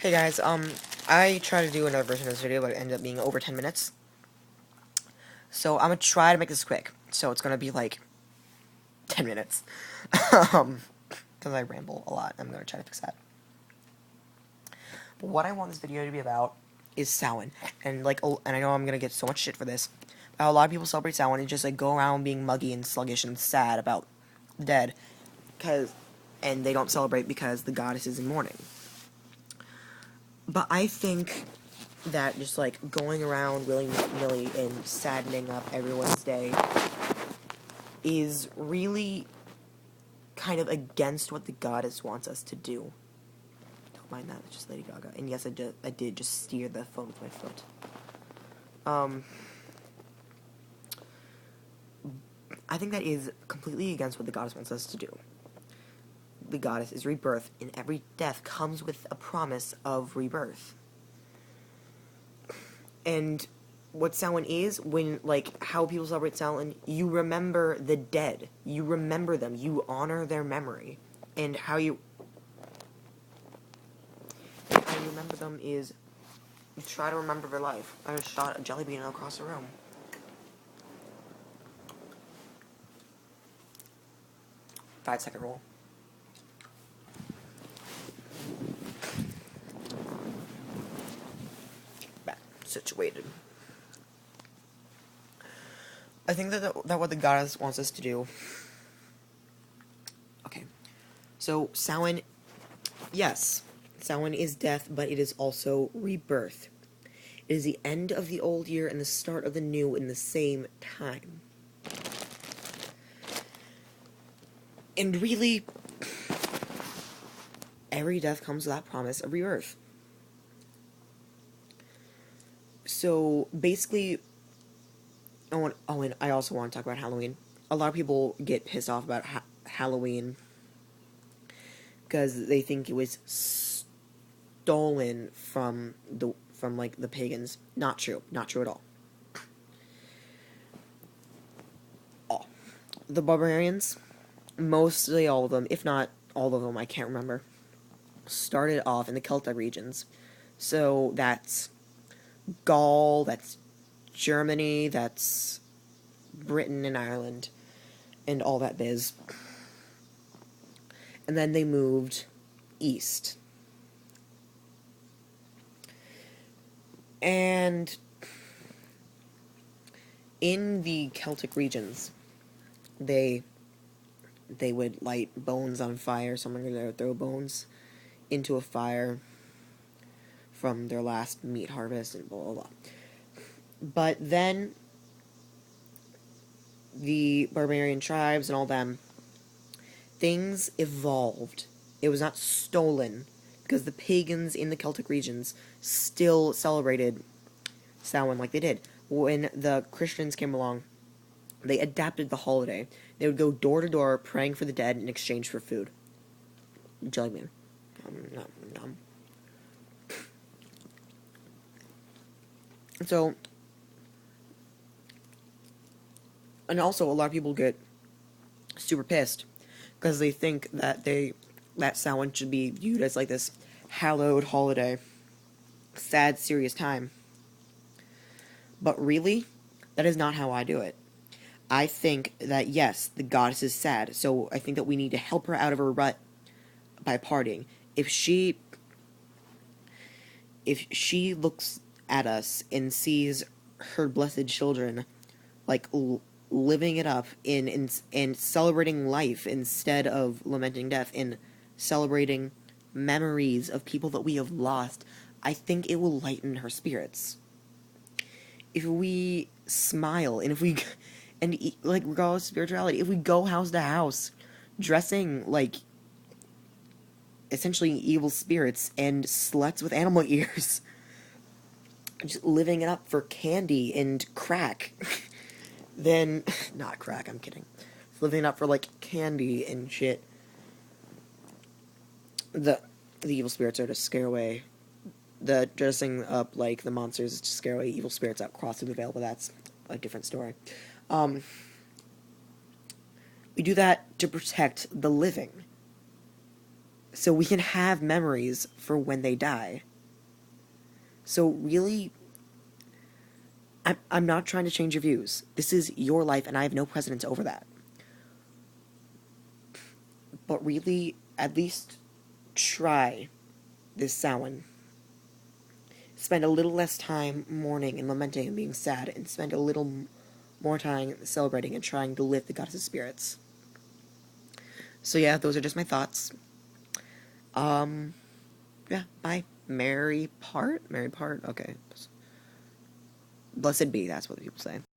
Hey guys, I tried to do another version of this video, but it ended up being over 10 minutes. So I'm gonna try to make this quick. So it's gonna be like 10 minutes. Because I ramble a lot. I'm gonna try to fix that. But what I want this video to be about is Samhain. And and I know I'm gonna get so much shit for this. But how a lot of people celebrate Samhain and just like go around being muggy and sluggish and sad about the dead. And they don't celebrate because the goddess is in mourning. But I think that just like going around willy-nilly and saddening up everyone's day is really kind of against what the goddess wants us to do. Don't mind that, it's just Lady Gaga. And yes, I did just steer the phone with my foot. I think that is completely against what the goddess wants us to do. The goddess is rebirth, and every death comes with a promise of rebirth. And what Samhain is, when, like, how people celebrate Samhain, you remember the dead. You remember them. You honor their memory. And how you remember them is you try to remember their life. I just shot a jelly bean across the room. Five-second rule. Back situated. I think that what the goddess wants us to do. Okay, so Samhain, yes, Samhain is death, but it is also rebirth. It is the end of the old year and the start of the new in the same time. And really, every death comes with that promise of rebirth. So basically, and I also want to talk about Halloween. A lot of people get pissed off about Halloween because they think it was stolen from the pagans. Not true. Not true at all. The barbarians, mostly all of them, if not all of them, I can't remember, started off in the Celtic regions. So that's Gaul, that's Germany, that's Britain and Ireland, and all that biz. And then they moved east. And in the Celtic regions, they would light bones on fire. Someone would throw bones into a fire from their last meat harvest and blah, blah, blah. But then the barbarian tribes and all them, things evolved. It was not stolen, because the pagans in the Celtic regions still celebrated Samhain like they did. When the Christians came along, they adapted the holiday. They would go door to door praying for the dead in exchange for food. Jelly bean. Nom. So, and also a lot of people get super pissed because they think that that Samhain should be viewed as like this hallowed holiday, sad, serious time. But really, that is not how I do it. I think that, yes, the goddess is sad, so I think that we need to help her out of her rut by partying. If she looks at us and sees her blessed children, like, living it up and celebrating life instead of lamenting death, and celebrating memories of people that we have lost, I think it will lighten her spirits. If we smile, and if we... And, like, regardless of spirituality, if we go house to house, dressing like, essentially evil spirits and sluts with animal ears, just living it up for candy and crack, then, not crack, I'm kidding, living it up for, like, candy and shit, the evil spirits are to scare away, the dressing up like the monsters is to scare away evil spirits out crossing the veil, but that's a different story. We do that to protect the living, so we can have memories for when they die. So really, I'm not trying to change your views. This is your life, and I have no precedence over that. But really, at least try this Samhain. Spend a little less time mourning and lamenting and being sad, and spend a little more time celebrating and trying to lift the goddess's spirits. So yeah, those are just my thoughts. Yeah, bye. Merry part? Merry part? Okay. Blessed be, that's what people say.